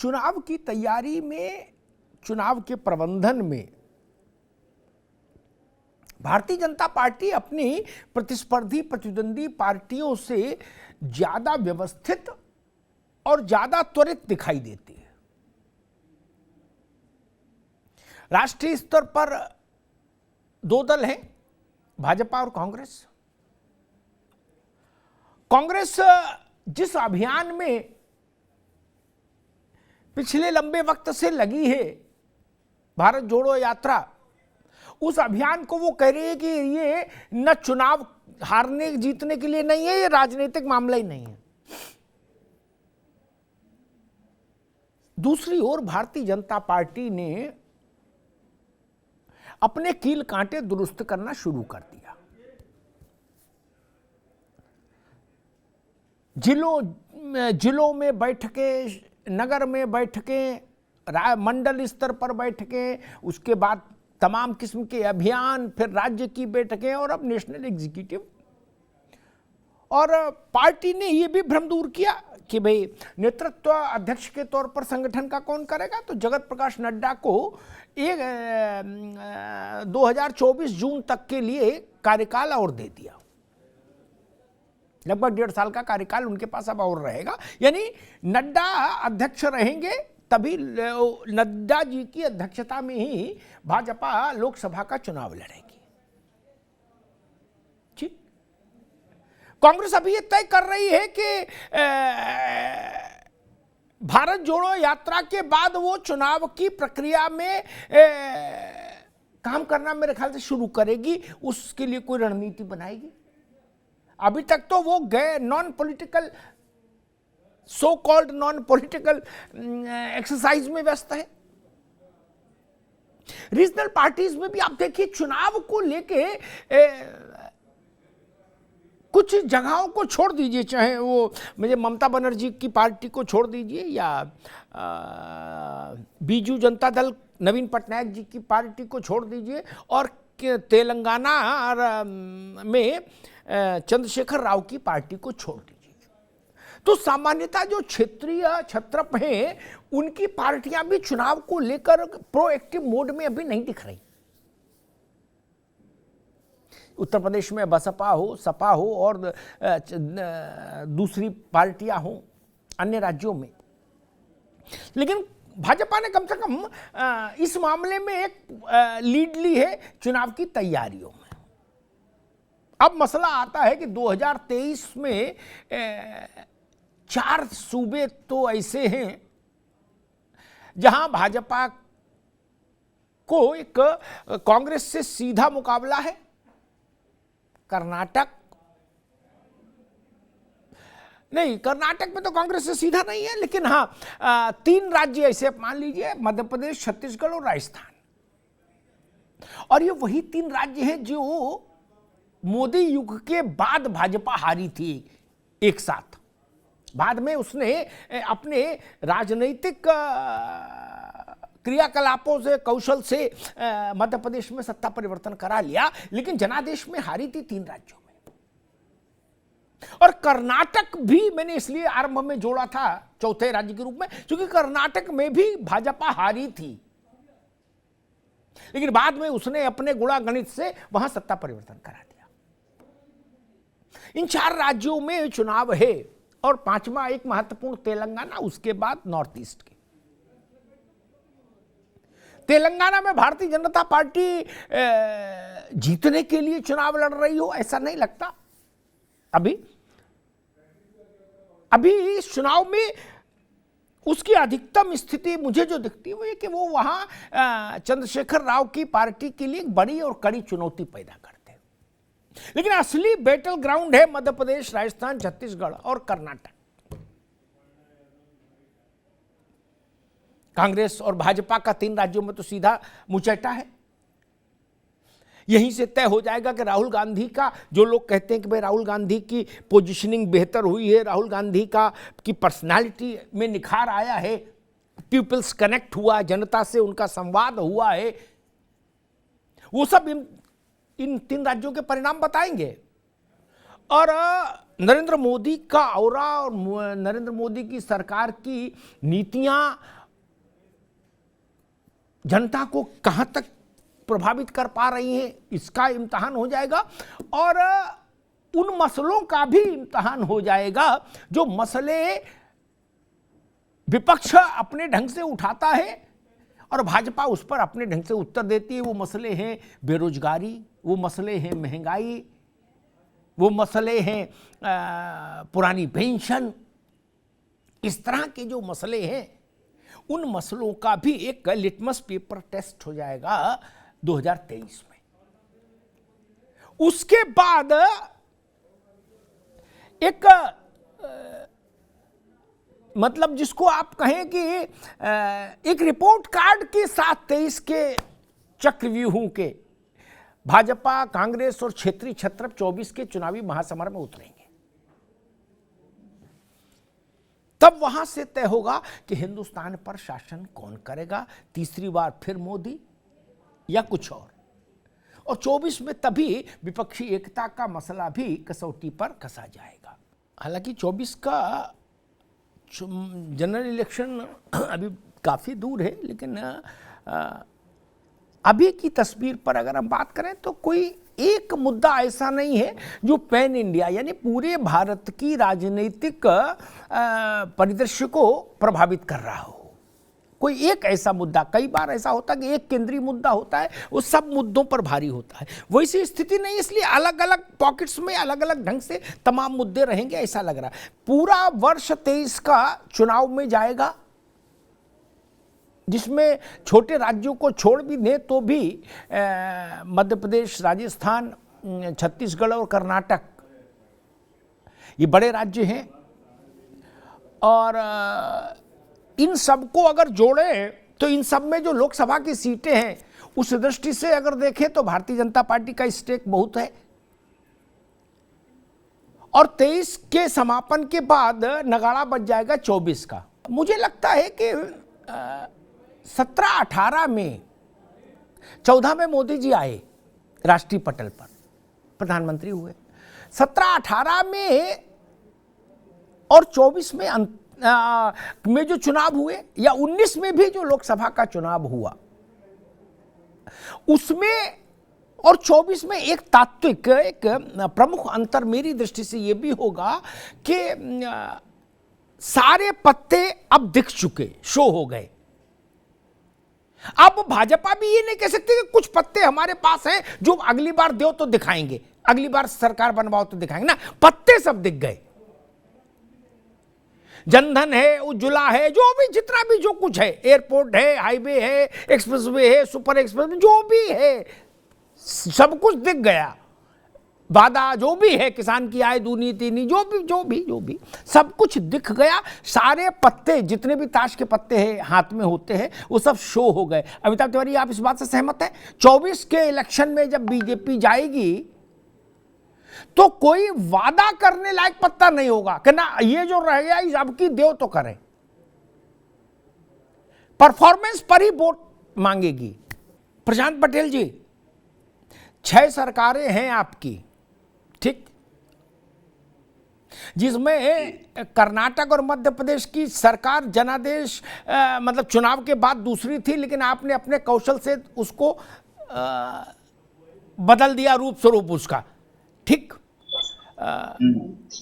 चुनाव की तैयारी में, चुनाव के प्रबंधन में भारतीय जनता पार्टी अपनी प्रतिस्पर्धी प्रतिद्वंदी पार्टियों से ज्यादा व्यवस्थित और ज्यादा त्वरित दिखाई देती है। राष्ट्रीय स्तर पर दो दल हैं, भाजपा और कांग्रेस। कांग्रेस जिस अभियान में पिछले लंबे वक्त से लगी है, भारत जोड़ो यात्रा, उस अभियान को वो कह रही है कि ये न चुनाव हारने जीतने के लिए नहीं है, ये राजनीतिक मामला ही नहीं है। दूसरी ओर भारतीय जनता पार्टी ने अपने कील कांटे दुरुस्त करना शुरू कर दिया। जिलों में बैठकें, नगर में बैठकें, मंडल स्तर पर बैठकें, उसके बाद तमाम किस्म के अभियान, फिर राज्य की बैठकें और अब नेशनल एग्जीक्यूटिव। और पार्टी ने यह भी भ्रम दूर किया कि भाई नेतृत्व अध्यक्ष के तौर पर संगठन का कौन करेगा, तो जगत प्रकाश नड्डा को 2024 जून तक के लिए कार्यकाल और दे दिया। लगभग 1.5 साल का कार्यकाल उनके पास अब और रहेगा, यानी नड्डा अध्यक्ष रहेंगे, तभी नड्डा जी की अध्यक्षता में ही भाजपा लोकसभा का चुनाव लड़ेगी। ठीक, कांग्रेस अभी ये तय कर रही है कि भारत जोड़ो यात्रा के बाद वो चुनाव की प्रक्रिया में काम करना मेरे ख्याल से शुरू करेगी, उसके लिए कोई रणनीति बनाएगी। अभी तक तो वो गए non political, so called non political exercise में व्यस्त है। रीजनल पार्टीज में भी आप देखिए, चुनाव को लेके कुछ जगहों को छोड़ दीजिए, चाहे वो मुझे ममता बनर्जी की पार्टी को छोड़ दीजिए या बीजू जनता दल नवीन पटनायक जी की पार्टी को छोड़ दीजिए, और तेलंगाना में चंद्रशेखर राव की पार्टी को छोड़ दीजिए, तो सामान्यतः जो क्षेत्रीय छत्रप हैं उनकी पार्टियां भी चुनाव को लेकर प्रोएक्टिव मोड में अभी नहीं दिख रही। उत्तर प्रदेश में बसपा हो, सपा हो और दूसरी पार्टियां हो अन्य राज्यों में, लेकिन भाजपा ने कम से कम इस मामले में एक लीड ली है चुनाव की तैयारियों में। अब मसला आता है कि 2023 में 4 सूबे तो ऐसे हैं जहां भाजपा को एक कांग्रेस से सीधा मुकाबला है। कर्नाटक नहीं, कर्नाटक में तो कांग्रेस से सीधा नहीं है, लेकिन हाँ 3 राज्य ऐसे मान लीजिए, मध्य प्रदेश, छत्तीसगढ़ और राजस्थान, और ये वही 3 राज्य हैं जो मोदी युग के बाद भाजपा हारी थी एक साथ। बाद में उसने अपने राजनीतिक क्रियाकलापों से, कौशल से मध्य प्रदेश में सत्ता परिवर्तन करा लिया, लेकिन जनादेश में हारी थी 3 राज्यों में। और कर्नाटक भी मैंने इसलिए आरंभ में जोड़ा था चौथे राज्य के रूप में, क्योंकि कर्नाटक में भी भाजपा हारी थी, लेकिन बाद में उसने अपने गुणा गणित से वहां सत्ता परिवर्तन करा दिया। इन 4 राज्यों में चुनाव है, और 5वां एक महत्वपूर्ण तेलंगाना, उसके बाद नॉर्थ ईस्ट के। तेलंगाना में भारतीय जनता पार्टी जीतने के लिए चुनाव लड़ रही हो ऐसा नहीं लगता। अभी इस चुनाव में उसकी अधिकतम स्थिति मुझे जो दिखती है वो ये कि वो वहां चंद्रशेखर राव की पार्टी के लिए एक बड़ी और कड़ी चुनौती पैदा करते हैं। लेकिन असली बैटल ग्राउंड है मध्य प्रदेश, राजस्थान, छत्तीसगढ़ और कर्नाटक। कांग्रेस और भाजपा का 3 राज्यों में तो सीधा मुचैटा है। यहीं से तय हो जाएगा कि राहुल गांधी का, जो लोग कहते हैं कि भाई राहुल गांधी की पोजीशनिंग बेहतर हुई है, राहुल गांधी की पर्सनालिटी में निखार आया है, पीपल्स कनेक्ट हुआ, जनता से उनका संवाद हुआ है, वो सब इन 3 राज्यों के परिणाम बताएंगे। और नरेंद्र मोदी का ऑरा और नरेंद्र मोदी की सरकार की नीतियां जनता को कहां तक प्रभावित कर पा रही हैं, इसका इम्तिहान हो जाएगा। और उन मसलों का भी इम्तिहान हो जाएगा जो मसले विपक्ष अपने ढंग से उठाता है और भाजपा उस पर अपने ढंग से उत्तर देती है। वो मसले हैं बेरोजगारी, वो मसले हैं महंगाई, वो मसले हैं पुरानी पेंशन। इस तरह के जो मसले हैं, उन मसलों का भी एक लिटमस पेपर टेस्ट हो जाएगा 2023 में। उसके बाद एक मतलब जिसको आप कहें कि एक रिपोर्ट कार्ड के साथ 23 के चक्रव्यूहों के भाजपा, कांग्रेस और क्षेत्रीय छत्र 24 के चुनावी महासमर में उतरेंगे। तब वहां से तय होगा कि हिंदुस्तान पर शासन कौन करेगा, तीसरी बार फिर मोदी या कुछ और 24 में तभी विपक्षी एकता का मसला भी कसौटी पर कसा जाएगा। हालांकि 24 का जनरल इलेक्शन अभी काफ़ी दूर है, लेकिन अभी की तस्वीर पर अगर हम बात करें तो कोई एक मुद्दा ऐसा नहीं है जो पैन इंडिया यानी पूरे भारत की राजनीतिक परिदृश्य को प्रभावित कर रहा हो। कोई एक ऐसा मुद्दा, कई बार ऐसा होता है कि एक केंद्रीय मुद्दा होता है, वो सब मुद्दों पर भारी होता है। वैसी स्थिति नहीं, इसलिए अलग अलग पॉकेट्स में अलग अलग ढंग से तमाम मुद्दे रहेंगे, ऐसा लग रहा है। पूरा वर्ष 23 का चुनाव में जाएगा, जिसमें छोटे राज्यों को छोड़ भी दें तो भी मध्य प्रदेश, राजस्थान, छत्तीसगढ़ और कर्नाटक ये बड़े राज्य हैं। और इन सबको अगर जोड़ें तो इन सब में जो लोकसभा की सीटें हैं, उस दृष्टि से अगर देखें तो भारतीय जनता पार्टी का स्टेक बहुत है। और 23 के समापन के बाद नगाड़ा बज जाएगा 24 का। मुझे लगता है कि 17-18 में, 14 में मोदी जी आए राष्ट्रीय पटल पर, प्रधानमंत्री हुए। 17-18 में और 24 में जो चुनाव हुए या 19 में भी जो लोकसभा का चुनाव हुआ, उसमें और 24 में एक तात्विक, एक प्रमुख अंतर मेरी दृष्टि से यह भी होगा कि सारे पत्ते अब दिख चुके, शो हो गए। अब भाजपा भी ये नहीं कह सकती कि कुछ पत्ते हमारे पास हैं जो अगली बार दो तो दिखाएंगे, अगली बार सरकार बनवाओ तो दिखाएंगे ना। पत्ते सब दिख गए। जनधन है, उज्ज्वला है, जो भी जितना भी जो कुछ है, एयरपोर्ट है, हाईवे है, एक्सप्रेसवे है, सुपर एक्सप्रेस, जो भी है सब कुछ दिख गया। वादा जो भी है, किसान की आय दूनी तीनी, जो भी सब कुछ दिख गया। सारे पत्ते, जितने भी ताश के पत्ते हैं हाथ में होते हैं, वो सब शो हो गए। अमिताभ तिवारी, आप इस बात से सहमत हैं? 24 के इलेक्शन में जब बीजेपी जाएगी तो कोई वादा करने लायक पत्ता नहीं होगा कि ना ये जो रह गया इस अब की देव तो करें। परफॉर्मेंस पर ही वोट मांगेगी। प्रशांत पटेल जी, 6 सरकारें हैं आपकी, ठीक, जिसमें कर्नाटक और मध्य प्रदेश की सरकार जनादेश मतलब चुनाव के बाद दूसरी थी, लेकिन आपने अपने कौशल से उसको बदल दिया रूप स्वरूप उसका, ठीक।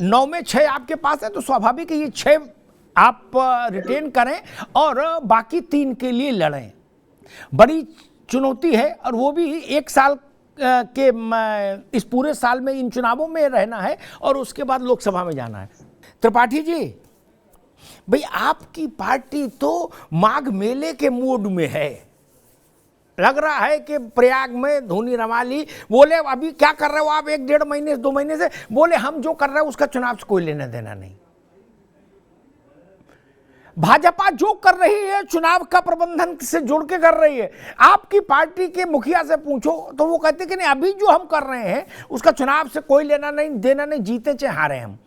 9 में 6 आपके पास है, तो स्वाभाविक है ये 6 आप रिटेन करें और बाकी 3 के लिए लड़ें। बड़ी चुनौती है, और वो भी 1 साल के इस पूरे साल में इन चुनावों में रहना है और उसके बाद लोकसभा में जाना है। त्रिपाठी जी, भाई आपकी पार्टी तो माघ मेले के मूड में है। लग रहा है कि प्रयाग में धोनी रमाली बोले अभी क्या कर रहे हो आप, 1-1.5 महीने 2 महीने से बोले हम जो कर रहे हैं उसका चुनाव से कोई लेना देना नहीं। भाजपा जो कर रही है चुनाव का प्रबंधन से जुड़ के कर रही है। आपकी पार्टी के मुखिया से पूछो तो वो कहते कि नहीं, अभी जो हम कर रहे हैं उसका चुनाव से कोई लेना नहीं देना नहीं, जीते चाहे हारे हम।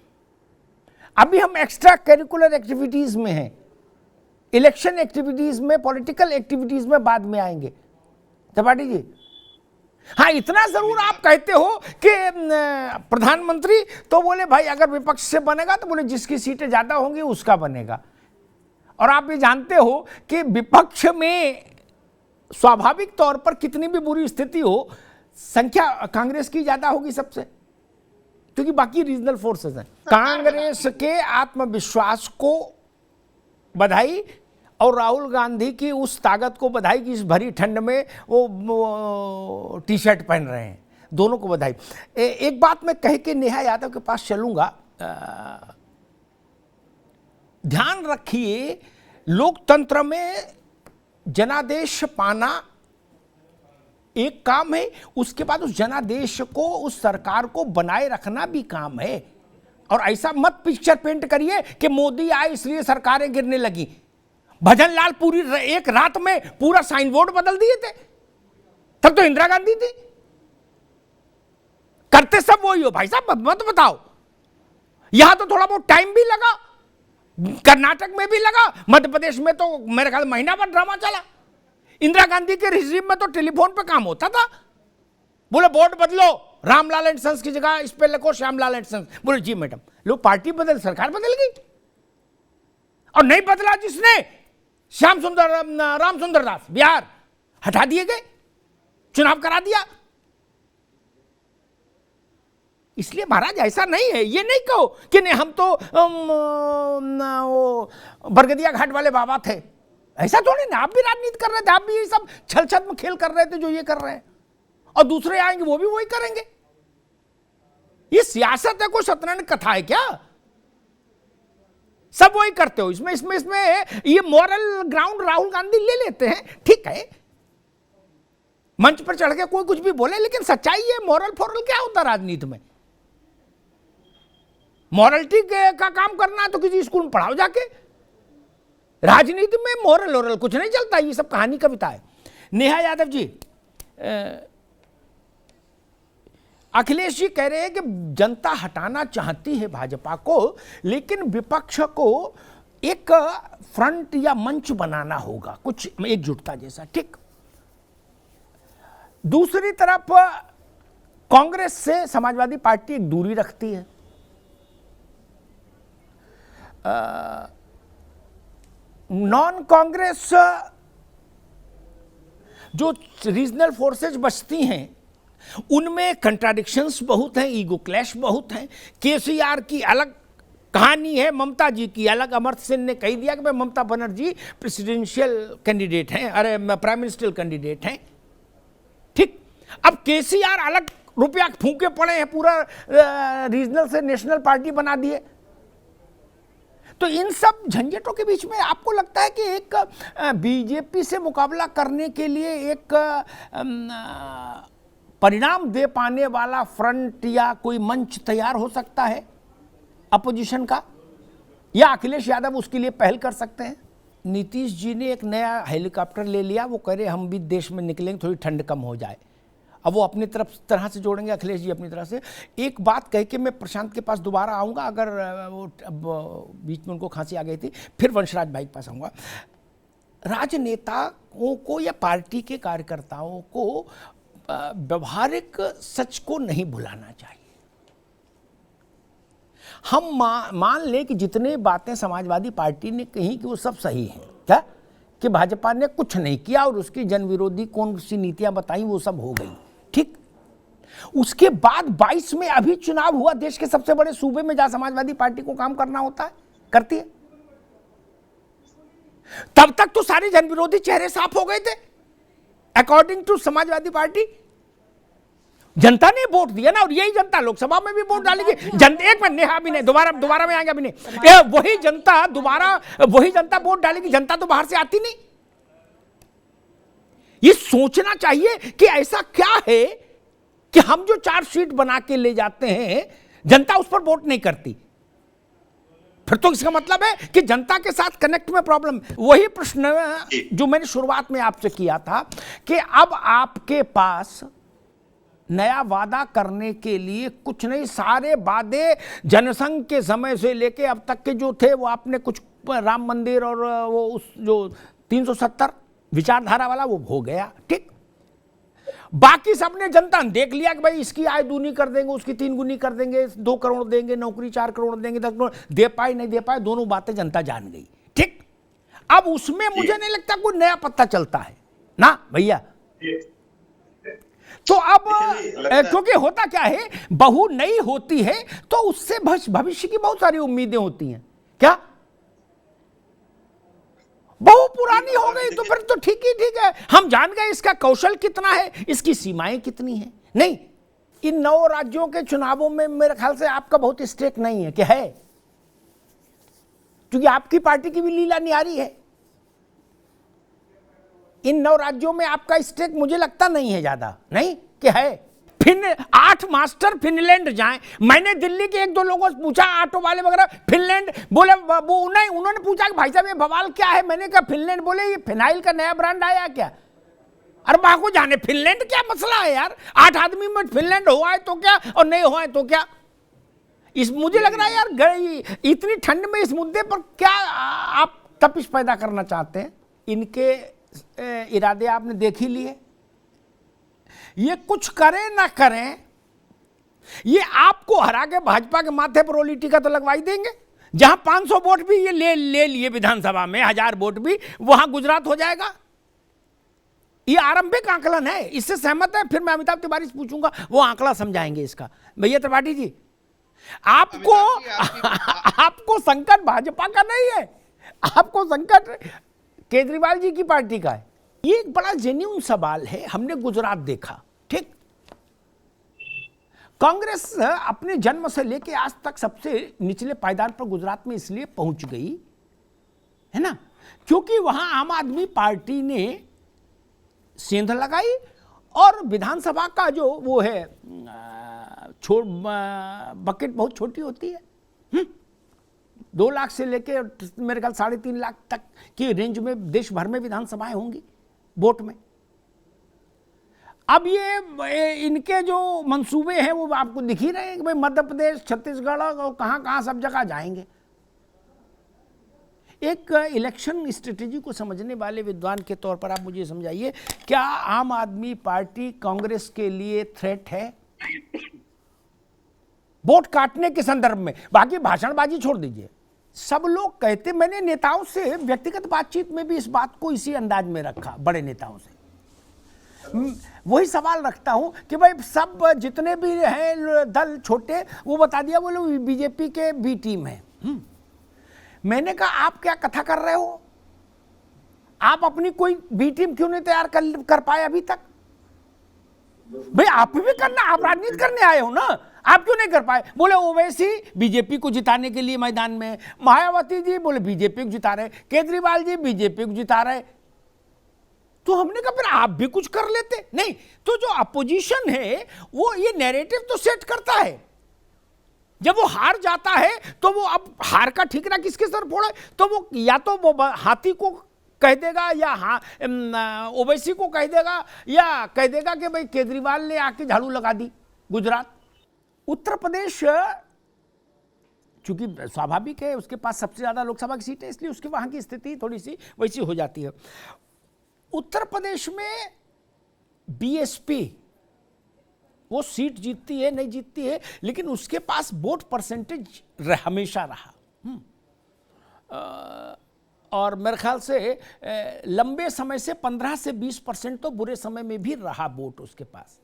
अभी हम एक्स्ट्रा करिकुलर एक्टिविटीज में हैं, इलेक्शन एक्टिविटीज में, पॉलिटिकल एक्टिविटीज में बाद में आएंगे। त्रिपाठी जी, हाँ, इतना जरूर आप कहते हो कि प्रधानमंत्री, तो बोले भाई अगर विपक्ष से बनेगा तो बोले जिसकी सीटें ज्यादा होंगी उसका बनेगा। और आप ये जानते हो कि विपक्ष में स्वाभाविक तौर पर कितनी भी बुरी स्थिति हो, संख्या कांग्रेस की ज्यादा होगी सबसे, क्योंकि बाकी रीजनल फोर्सेस हैं। कांग्रेस के आत्मविश्वास को बधाई और राहुल गांधी की उस ताकत को बधाई कि इस भरी ठंड में वो टी शर्ट पहन रहे हैं, दोनों को बधाई। एक बात मैं कह के नेहा यादव के पास चलूंगा। ध्यान रखिए, लोकतंत्र में जनादेश पाना एक काम है, उसके बाद उस जनादेश को, उस सरकार को बनाए रखना भी काम है। और ऐसा मत पिक्चर पेंट करिए कि मोदी आए इसलिए सरकारें गिरने लगी। भजन लाल पूरी एक रात में पूरा साइन बोर्ड बदल दिए थे, तब तो इंदिरा गांधी थी। करते सब वही हो भाई साहब, मत बताओ। यहां तो थोड़ा बहुत टाइम भी लगा, कर्नाटक में भी लगा, मध्य प्रदेश में तो मेरे ख्याल महीना भर ड्रामा चला। इंदिरा गांधी के रिजीम में तो टेलीफोन पे काम होता था, बोले बोर्ड बदलो, रामलाल एंड सन्स की जगह इस पे लिखो श्यामलाल एंड सन्स। बोले जी मैडम। लोग पार्टी बदल, सरकार बदल गई। और नहीं बदला जिसने, राम सुंदर दास बिहार, हटा दिए गए, चुनाव करा दिया। इसलिए महाराज ऐसा नहीं है, ये नहीं कहो कि नहीं हम तो वो बरगदिया घाट वाले बाबा थे। ऐसा थोड़ी ना, आप भी राजनीति कर रहे थे, आप भी ये सब छल छद्म खेल कर रहे थे जो ये कर रहे हैं, और दूसरे आएंगे वो भी वही करेंगे। ये सियासत है, कोई शतरंज कथा है क्या? सब वही करते हो। इसमें ये मॉरल ग्राउंड राहुल गांधी ले लेते हैं, ठीक है, मंच पर चढ़ के कोई कुछ भी बोले, लेकिन सच्चाई है। मॉरल फॉरल क्या होता राजनीति में? मॉरलिटी का काम करना है तो किसी स्कूल में पढ़ाओ जाके। राजनीति में मॉरल वोरल कुछ नहीं चलता, ये सब कहानी कविता है। नेहा यादव जी, अखिलेश जी कह रहे हैं कि जनता हटाना चाहती है भाजपा को, लेकिन विपक्ष को एक फ्रंट या मंच बनाना होगा, कुछ एकजुटता जैसा, ठीक। दूसरी तरफ कांग्रेस से समाजवादी पार्टी एक दूरी रखती है। नॉन कांग्रेस जो रीजनल फोर्सेज बचती हैं उनमें कंट्राडिक्शंस बहुत हैं, ईगो क्लैश बहुत हैं। केसीआर की अलग कहानी है, ममता जी की अलग। अमर्त्य सेन ने कह दिया कि भाई ममता बनर्जी प्रेसिडेंशियल कैंडिडेट हैं, अरे प्राइम मिनिस्टर कैंडिडेट हैं, ठीक। अब केसीआर अलग रुपया फूंके पड़े हैं, पूरा रीजनल से नेशनल पार्टी बना दिए। तो इन सब झंझटों के बीच में आपको लगता है कि एक बीजेपी से मुकाबला करने के लिए एक परिणाम दे पाने वाला फ्रंट या कोई मंच तैयार हो सकता है अपोजिशन का, या अखिलेश यादव उसके लिए पहल कर सकते हैं? नीतीश जी ने एक नया हेलीकॉप्टर ले लिया, वो कह रहे हम भी देश में निकलेंगे, थोड़ी ठंड कम हो जाए। अब वो अपनी तरह से जोड़ेंगे, अखिलेश जी अपनी तरह से। एक बात कह के मैं प्रशांत के पास दोबारा आऊँगा, अगर वो बीच में उनको खांसी आ गई थी, फिर वंशराज भाई के पास आऊँगा। राजनेताओं को या पार्टी के कार्यकर्ताओं को व्यवहारिक सच को नहीं भुलाना चाहिए। हम मान लें कि जितने बातें समाजवादी पार्टी ने कही कि वो सब सही हैं, क्या कि भाजपा ने कुछ नहीं किया और उसकी जन विरोधी कौन सी नीतियां बताई वो सब हो गई, ठीक। उसके बाद 22 में अभी चुनाव हुआ, देश के सबसे बड़े सूबे में जहां समाजवादी पार्टी को काम करना होता है, करती है। तब तक तो सारे जन विरोधी चेहरे साफ हो गए थे अकॉर्डिंग टू समाजवादी पार्टी। जनता ने वोट दिया ना, और यही जनता लोकसभा में भी वोट डालेगी। जनता एक में नेहा भी नहीं, दोबारा में आएगा भी नहीं, वही जनता वोट डालेगी। जनता तो बाहर से आती नहीं। ये सोचना चाहिए कि ऐसा क्या है कि हम जो चार्जशीट बना के ले जाते हैं जनता उस पर वोट नहीं करती। फिर तो इसका मतलब है कि जनता के साथ कनेक्ट में प्रॉब्लम। वही प्रश्न जो मैंने शुरुआत में आपसे किया था कि अब आपके पास नया वादा करने के लिए कुछ नहीं, सारे वादे जनसंघ के समय से लेके अब तक के जो थे वो आपने कुछ, राम मंदिर और वो उस जो 370 विचारधारा वाला वो हो गया, ठीक। बाकी सबने जनता ने देख लिया कि भाई इसकी आय दूनी कर देंगे, उसकी 3 गुनी कर देंगे, 2 करोड़ देंगे नौकरी, 4 करोड़ देंगे, 10 करोड़ दे पाए नहीं दे पाए, दोनों बातें जनता जान गई। ठीक, अब उसमें मुझे नहीं लगता कोई नया पत्ता चलता है ना भैया। तो अब क्योंकि होता क्या है, बहू नई होती है तो उससे भविष्य की बहुत सारी उम्मीदें होती हैं। क्या बहू पुरानी हो गई तो फिर तो ठीक ही ठीक है, हम जान गए इसका कौशल कितना है, इसकी सीमाएं कितनी हैं। नहीं, इन 9 राज्यों के चुनावों में मेरे ख्याल से आपका बहुत स्टेक नहीं है, क्या है? क्योंकि आपकी पार्टी की भी लीला नियारी है। इन 9 राज्यों में आपका स्टेक मुझे लगता नहीं है ज्यादा, नहीं क्या है? फिर 8 मास्टर फिनलैंड जाएं। मैंने दिल्ली के 1-2 लोगों से पूछा, ऑटो वाले वगैरह, फिनलैंड बोले, वो नहीं, उन्होंने पूछा कि भाई साहब ये बवाल क्या है। मैंने कहा फिनलैंड, बोले ये फिनाइल का नया ब्रांड आया क्या। अरे वहां को जाने फिनलैंड क्या मसला है यार, 8 आदमी में फिनलैंड हुआ है तो क्या और नहीं हुआ है तो क्या। इस मुझे लग रहा है यार इतनी ठंड में इस मुद्दे पर क्या आप तपिश पैदा करना चाहते हैं। इनके इरादे आपने देख ही लिए, ये कुछ करें ना करें, ये आपको हरा के भाजपा के माथे पर रोली टीका तो लगवाई देंगे। जहां 500 वोट भी ये ले लिए विधानसभा में, 1000 वोट भी, वहां गुजरात हो जाएगा। ये आरंभिक आकलन है, इससे सहमत है? फिर मैं अमिताभ तिवारी से पूछूंगा, वो आंकड़ा समझाएंगे इसका। भैया त्रिपाठी जी, आपको संकट भाजपा का नहीं है, आपको संकट केजरीवाल जी की पार्टी का है। ये एक बड़ा जेन्युइन सवाल है। हमने गुजरात देखा, ठीक, कांग्रेस अपने जन्म से लेकर आज तक सबसे निचले पायदान पर गुजरात में इसलिए पहुंच गई है ना, क्योंकि वहां आम आदमी पार्टी ने सेंध लगाई और विधानसभा का जो वो है बकेट बहुत छोटी होती है। 2 लाख से लेके मेरे ख्याल 3.5 लाख तक की रेंज में देश भर में विधानसभाएं होंगी वोट में। अब ये इनके जो मंसूबे हैं वो आपको दिख ही रहे हैं कि भाई मध्य प्रदेश, छत्तीसगढ़ और कहां सब जगह जाएंगे। एक इलेक्शन स्ट्रेटेजी को समझने वाले विद्वान के तौर पर आप मुझे समझाइए, क्या आम आदमी पार्टी कांग्रेस के लिए थ्रेट है वोट काटने के संदर्भ में? बाकी भाषणबाजी छोड़ दीजिए, सब लोग कहते, मैंने नेताओं से व्यक्तिगत बातचीत में भी इस बात को इसी अंदाज में रखा, बड़े नेताओं से वही सवाल रखता हूं कि भाई सब जितने भी हैं दल छोटे, वो बता दिया वो लोग बीजेपी के बी टीम है। मैंने कहा आप क्या कथा कर रहे हो, आप अपनी कोई बी टीम क्यों नहीं तैयार कर पाए अभी तक? भाई आप भी करना, आप राजनीति करने आए हो ना, आप क्यों नहीं कर पाए? बोले ओवैसी बीजेपी को जिताने के लिए मैदान में, मायावती जी बोले बीजेपी को जिता रहे, केजरीवाल जी बीजेपी को जिता रहे। तो हमने कहा फिर आप भी कुछ कर लेते। नहीं, तो जो अपोजिशन है वो ये नैरेटिव तो सेट करता है। जब वो हार जाता है तो वो अब हार का ठिकाना किसके सर फोड़े, तो वो या तो वो हाथी को कह देगा या ओवैसी को कह देगा, या कह देगा कि भाई केजरीवाल ने आके झाड़ू लगा दी गुजरात। उत्तर प्रदेश चूंकि स्वाभाविक है उसके पास सबसे ज्यादा लोकसभा की सीटें, इसलिए उसके वहां की स्थिति थोड़ी सी वैसी हो जाती है। उत्तर प्रदेश में बीएसपी वो सीट जीतती है नहीं जीतती है, लेकिन उसके पास वोट परसेंटेज हमेशा रहा। और मेरे ख्याल से लंबे समय से 15 से 20% तो बुरे समय में भी रहा वोट उसके पास।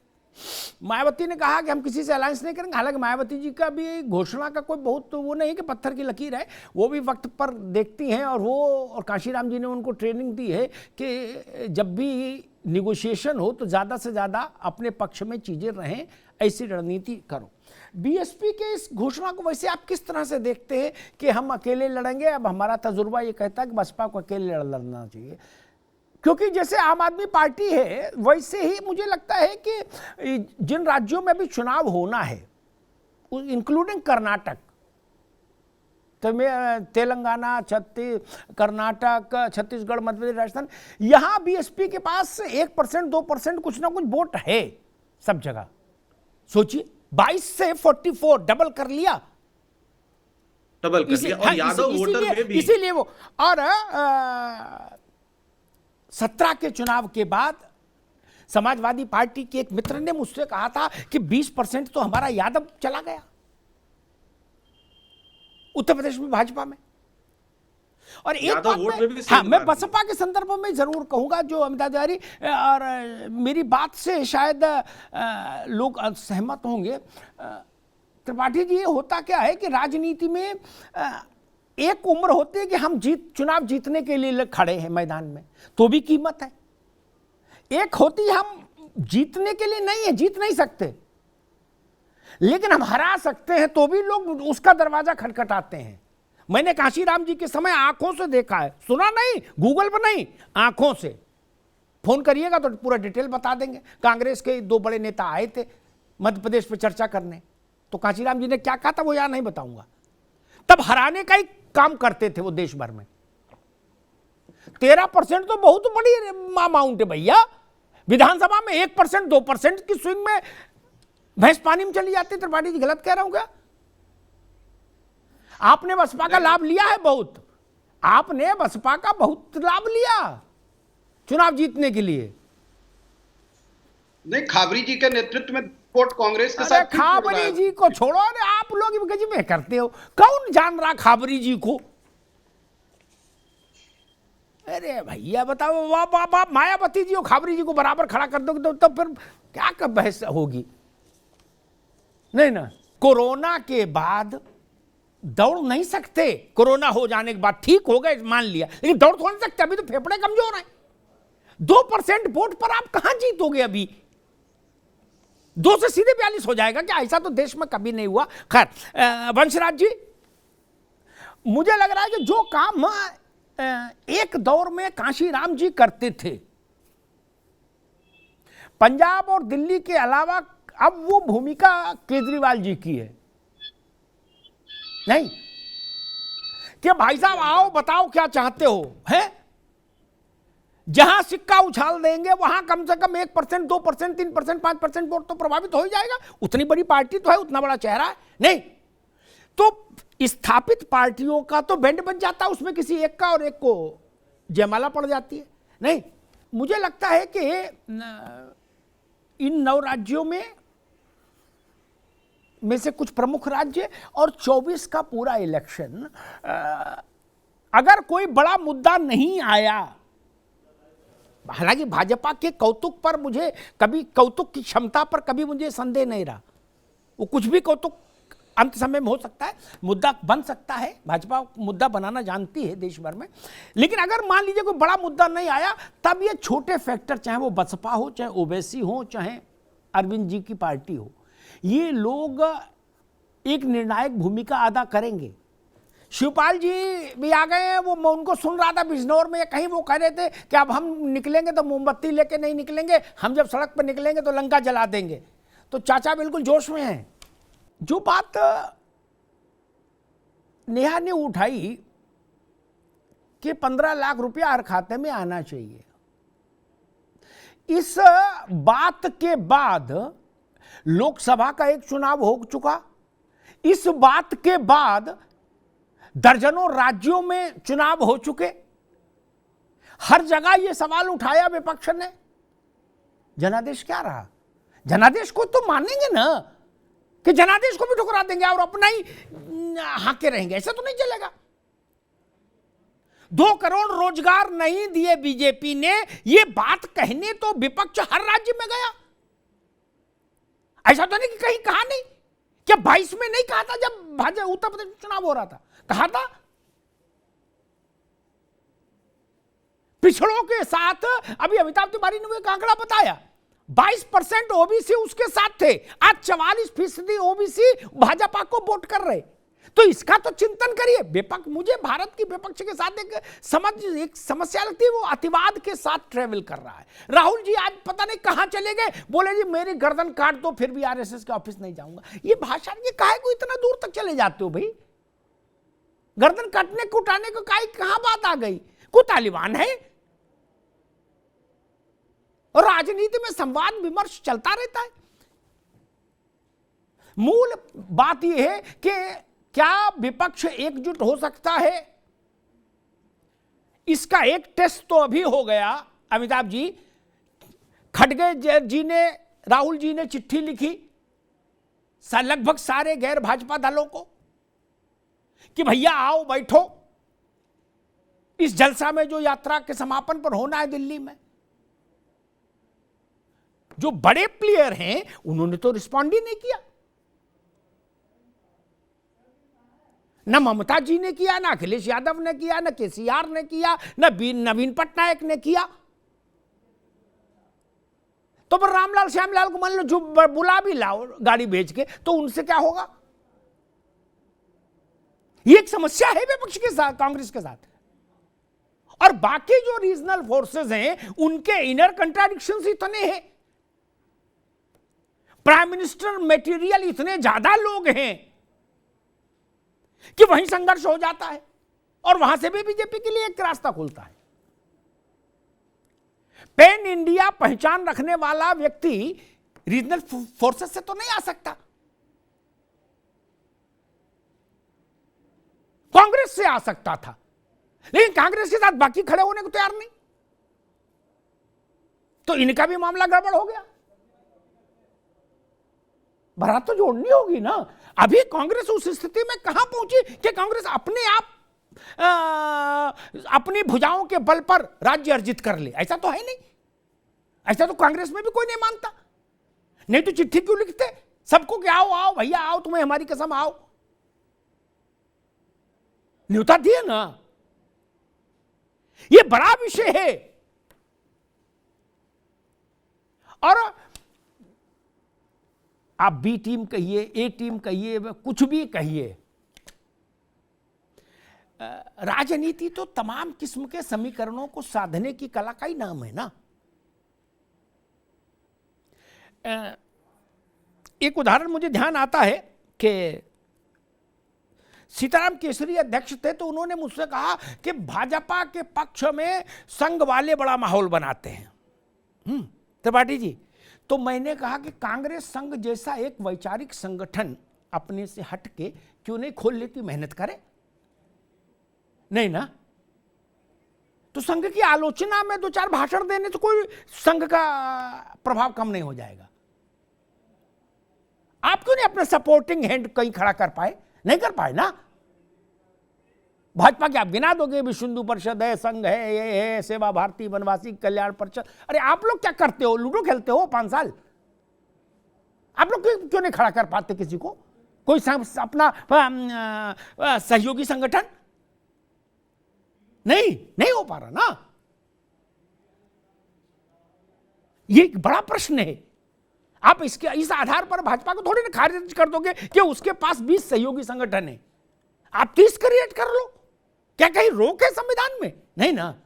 मायावती ने कहा कि हम किसी से अलायंस नहीं करेंगे, हालांकि मायावती जी का भी घोषणा का कोई बहुत तो वो नहीं कि पत्थर की लकीर है, वो भी वक्त पर देखती हैं। और काशीराम जी ने उनको ट्रेनिंग दी है कि जब भी निगोशिएशन हो तो ज़्यादा से ज़्यादा अपने पक्ष में चीज़ें रहें, ऐसी रणनीति करो। बीएसपी के इस घोषणा को वैसे आप किस तरह से देखते हैं कि हम अकेले लड़ेंगे? अब हमारा तजुर्बा ये कहता है कि बसपा को अकेले लड़ना चाहिए, क्योंकि जैसे आम आदमी पार्टी है वैसे ही मुझे लगता है कि जिन राज्यों में भी चुनाव होना है, इंक्लूडिंग कर्नाटक, तेलंगाना, कर्नाटक, छत्तीसगढ़, मध्य प्रदेश, राजस्थान, यहां बीएसपी के पास 1% 2% कुछ ना कुछ वोट है सब जगह। सोचिए 22 से 44 डबल कर लिया, और यादव वोटर में भी इसीलिए वो। और 17 के चुनाव के बाद समाजवादी पार्टी के एक मित्र ने मुझसे कहा था कि 20% तो हमारा यादव चला गया उत्तर प्रदेश में भाजपा में। और एक बात हाँ, मैं बसपा के संदर्भ में जरूर कहूंगा, जो अमिता तिवारी और मेरी बात से शायद लोग सहमत होंगे। त्रिपाठी जी, ये होता क्या है कि राजनीति में एक उम्र होती है कि हम चुनाव जीतने के लिए खड़े हैं मैदान में, तो भी कीमत है। एक होती है हम जीतने के लिए नहीं है, जीत नहीं सकते, लेकिन हम हरा सकते हैं, तो भी लोग उसका दरवाजा खटखटाते हैं। मैंने कांशीराम जी के समय आंखों से देखा है, सुना नहीं, गूगल पर नहीं, आंखों से। फोन करिएगा तो पूरा डिटेल बता देंगे। कांग्रेस के 2 बड़े नेता आए थे मध्य प्रदेश पर चर्चा करने, तो कांशीराम जी ने क्या कहा था वो यहाँ नहीं बताऊंगा। तब हराने का ही काम करते थे वो देश भर में। 13% तो बहुत बड़ी अमाउंट है भैया। विधानसभा में 1% 2% की स्विंग में भैंस पानी में चली जाती है। त्रिपाठी जी, गलत कह रहा हूं क्या? आपने बसपा का लाभ लिया है बहुत, आपने बसपा का बहुत लाभ लिया चुनाव जीतने के लिए। नहीं, खाबरी जी के नेतृत्व में वोट कांग्रेस के साथ। खाबरी जी को छोड़ो, अरे आप लोग गजब में करते हो, कौन जान रहा खाबरी जी को? अरे भैया बताओ, आप मायावती जी और खाबरी जी को बराबर खड़ा कर दोगे तो फिर क्या कब बहस होगी? नहीं ना, कोरोना के बाद दौड़ नहीं सकते। कोरोना हो जाने के बाद ठीक हो गए मान लिया, लेकिन दौड़ तो नहीं सकते, अभी तो फेफड़े कमजोर हैं। 2% वोट पर आप कहां जीतोगे? अभी 2 से सीधे 42 हो जाएगा क्या? ऐसा तो देश में कभी नहीं हुआ। खैर, वंशराज जी, मुझे लग रहा है कि जो काम एक दौर में कांशीराम जी करते थे, पंजाब और दिल्ली के अलावा अब वो भूमिका केजरीवाल जी की है। नहीं कि भाई साहब आओ बताओ क्या चाहते हो, है? जहां सिक्का उछाल देंगे वहां कम से कम 1%, 2%, 3%, 5% वोट तो प्रभावित हो ही जाएगा। उतनी बड़ी पार्टी तो है, उतना बड़ा चेहरा है। नहीं तो स्थापित पार्टियों का तो बैंड बज जाता है, उसमें किसी एक का और एक को जयमाला पड़ जाती है। नहीं, मुझे लगता है कि इन 9 राज्यों में से कुछ प्रमुख राज्य और 24 का पूरा इलेक्शन, अगर कोई बड़ा मुद्दा नहीं आया, हालांकि भाजपा के कौतुक पर मुझे कभी, कौतुक की क्षमता पर कभी मुझे संदेह नहीं रहा, वो कुछ भी कौतुक अंत समय में हो सकता है, मुद्दा बन सकता है, भाजपा मुद्दा बनाना जानती है देश भर में। लेकिन अगर मान लीजिए कोई बड़ा मुद्दा नहीं आया, तब ये छोटे फैक्टर, चाहे वो बसपा हो, चाहे ओवैसी हो, चाहे अरविंद जी की पार्टी हो, ये लोग एक निर्णायक भूमिका अदा करेंगे। शिवपाल जी भी आ गए हैं, वो मैं उनको सुन रहा था बिजनौर में, कहीं वो कह रहे थे कि अब हम निकलेंगे तो मोमबत्ती लेके नहीं निकलेंगे, हम जब सड़क पर निकलेंगे तो लंका जला देंगे। तो चाचा बिल्कुल जोश में हैं। जो बात नेहा ने उठाई कि 15 लाख रुपया हर खाते में आना चाहिए, इस बात के बाद लोकसभा का एक चुनाव हो चुका, इस बात के बाद दर्जनों राज्यों में चुनाव हो चुके, हर जगह यह सवाल उठाया विपक्ष ने, जनादेश क्या रहा? जनादेश को तो मानेंगे ना कि जनादेश को भी ठुकरा देंगे और अपना ही हाके रहेंगे? ऐसा तो नहीं चलेगा। 2 करोड़ रोजगार नहीं दिए बीजेपी ने, यह बात कहने तो विपक्ष हर राज्य में गया। ऐसा तो नहीं कि कहीं कहा नहीं, क्या 22 में नहीं कहा था जब भाजपा उत्तर प्रदेश में चुनाव हो रहा था? कहा था पिछड़ों के साथ। अभी अमिताभ तिवारी ने वो एक आंकड़ा बताया, 22% ओबीसी उसके साथ थे, आज 44% ओबीसी भाजपा को वोट कर रहे। तो इसका तो चिंतन करिए। विपक्ष, मुझे भारत की विपक्ष के साथ एक समस्या लगती है, वो अतिवाद के साथ ट्रेवल कर रहा है। राहुल जी आज पता नहीं कहां चले गए, बोले जी मेरी गर्दन काट दो फिर भी आरएसएस के ऑफिस नहीं जाऊंगा। ये भाषा, ये काहे को इतना दूर तक चले जाते हो भाई? गर्दन काटने को उठाने को कहां बात आ गई? को तालिबान है और राजनीति में संवाद विमर्श चलता रहता है। मूल बात यह है कि क्या विपक्ष एकजुट हो सकता है? इसका एक टेस्ट तो अभी हो गया अमिताभ जी, खड़गे जी ने, राहुल जी ने चिट्ठी लिखी लगभग सारे गैर भाजपा दलों को कि भैया आओ बैठो इस जलसा में जो यात्रा के समापन पर होना है दिल्ली में। जो बड़े प्लेयर हैं उन्होंने तो रिस्पॉन्ड ही नहीं किया। न ममता जी ने किया, ना अखिलेश यादव ने किया, न केसीआर ने किया, न नवीन पटनायक ने किया। तो पर रामलाल श्यामलाल को मान लो जो बुला भी लाओ गाड़ी भेज के, तो उनसे क्या होगा? ये एक समस्या है विपक्ष के साथ, कांग्रेस के साथ। और बाकी जो रीजनल फोर्सेस हैं उनके इनर कंट्राडिक्शंस इतने हैं, प्राइम मिनिस्टर मटेरियल इतने ज्यादा लोग हैं कि वहीं संघर्ष हो जाता है और वहां से भी बीजेपी के लिए एक रास्ता खुलता है। पैन इंडिया पहचान रखने वाला व्यक्ति रीजनल फोर्सेस से तो नहीं आ सकता, कांग्रेस से आ सकता था, लेकिन कांग्रेस के साथ बाकी खड़े होने को तैयार नहीं, तो इनका भी मामला गड़बड़ हो गया। बारात तो जोड़नी होगी ना। अभी कांग्रेस उस स्थिति में कहां पहुंची कि कांग्रेस अपने आप अपनी भुजाओं के बल पर राज्य अर्जित कर ले? ऐसा तो है नहीं। ऐसा तो कांग्रेस में भी कोई नहीं मानता। नहीं तो चिट्ठी क्यों लिखते सबको कि आओ आओ भैया आओ, तुम्हें हमारी कसम आओ। न्योता दिए ना। यह बड़ा विषय है। और आप बी टीम कहिए, ए टीम कहिए, कुछ भी कहिए, राजनीति तो तमाम किस्म के समीकरणों को साधने की कला का ही नाम है ना। एक उदाहरण मुझे ध्यान आता है कि सीताराम केसरी अध्यक्ष थे, तो उन्होंने मुझसे कहा कि भाजपा के पक्ष में संघ वाले बड़ा माहौल बनाते हैं। त्रिपाठी जी, तो मैंने कहा कि कांग्रेस संघ जैसा एक वैचारिक संगठन अपने से हट के क्यों नहीं खोल लेती, मेहनत करे? नहीं ना। तो संघ की आलोचना में दो चार भाषण देने से कोई संघ का प्रभाव कम नहीं हो जाएगा। आप क्यों नहीं अपना सपोर्टिंग हैंड कहीं खड़ा कर पाए? नहीं कर पाए ना। भाजपा के आप गिना दोगे, विश्व हिंदू परिषद है, संघ है, ये है, सेवा भारती, वनवासी कल्याण परिषद। अरे आप लोग क्या करते हो? लूडो खेलते हो 5 साल। आप लोग क्यों नहीं खड़ा कर पाते किसी को? कोई अपना सहयोगी संगठन? नहीं हो पा रहा ना। ये एक बड़ा प्रश्न है। आप इस आधार पर भाजपा को थोड़ी ना खारिज कर दोगे कि उसके पास 20 सहयोगी संगठन है। आप 30 क्रिएट कर लो। क्या कहीं रोक है संविधान में? नहीं ना।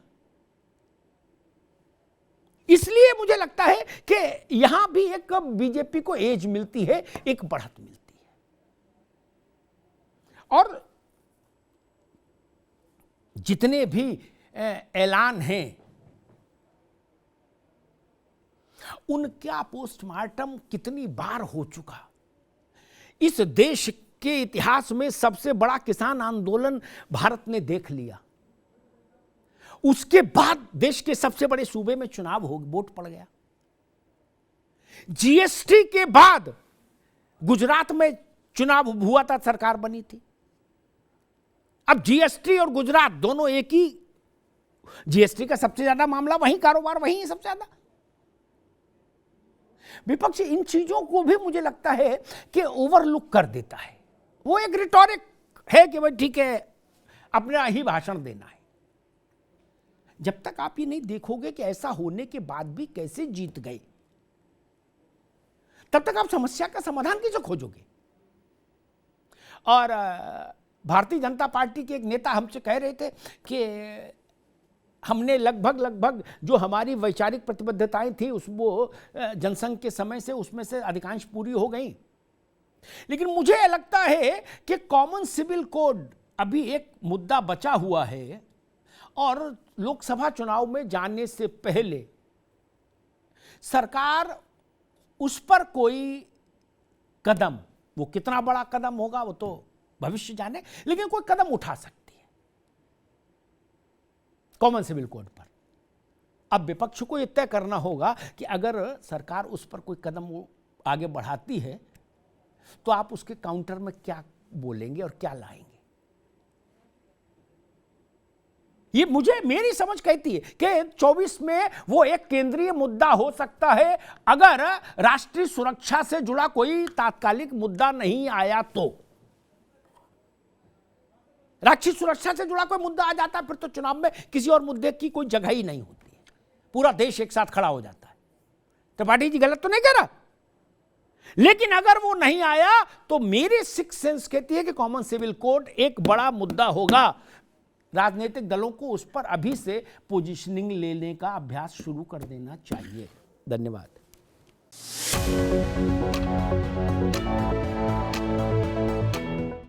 इसलिए मुझे लगता है कि यहां भी एक बीजेपी को एज मिलती है, एक बढ़त मिलती है। और जितने भी ऐलान हैं उनका पोस्टमार्टम कितनी बार हो चुका। इस देश के इतिहास में सबसे बड़ा किसान आंदोलन भारत ने देख लिया। उसके बाद देश के सबसे बड़े सूबे में चुनाव वोट पड़ गया। जीएसटी के बाद गुजरात में चुनाव हुआ था, सरकार बनी थी। अब जीएसटी और गुजरात दोनों एक ही। जीएसटी का सबसे ज्यादा मामला वहीं, कारोबार वहीं है सबसे ज्यादा। विपक्ष इन चीजों को भी मुझे लगता है कि ओवरलुक कर देता है। वो एक रिटोरिक है कि भाई ठीक है, अपना ही भाषण देना है। जब तक आप ये नहीं देखोगे कि ऐसा होने के बाद भी कैसे जीत गए, तब तक आप समस्या का समाधान कैसे खोजोगे? और भारतीय जनता पार्टी के एक नेता हमसे कह रहे थे कि हमने लगभग जो हमारी वैचारिक प्रतिबद्धताएं थी वो जनसंघ के समय से उसमें से अधिकांश पूरी हो गई। लेकिन मुझे लगता है कि कॉमन सिविल कोड अभी एक मुद्दा बचा हुआ है और लोकसभा चुनाव में जाने से पहले सरकार उस पर कोई कदम, वो कितना बड़ा कदम होगा वो तो भविष्य जाने, लेकिन कोई कदम उठा सकती है कॉमन सिविल कोड पर। अब विपक्ष को यह तय करना होगा कि अगर सरकार उस पर कोई कदम आगे बढ़ाती है तो आप उसके काउंटर में क्या बोलेंगे और क्या लाएंगे। ये मुझे मेरी समझ कहती है कि 24 में वो एक केंद्रीय मुद्दा हो सकता है अगर राष्ट्रीय सुरक्षा से जुड़ा कोई तात्कालिक मुद्दा नहीं आया तो। राष्ट्रीय सुरक्षा से जुड़ा कोई मुद्दा आ जाता है फिर तो चुनाव में किसी और मुद्दे की कोई जगह ही नहीं होती है, पूरा देश एक साथ खड़ा हो जाता है। त्रिपाठी जी गलत तो नहीं कह रहा, लेकिन अगर वो नहीं आया तो मेरी सिक्स सेंस कहती है कि कॉमन सिविल कोड एक बड़ा मुद्दा होगा। राजनीतिक दलों को उस पर अभी से पोजीशनिंग लेने का अभ्यास शुरू कर देना चाहिए। धन्यवाद।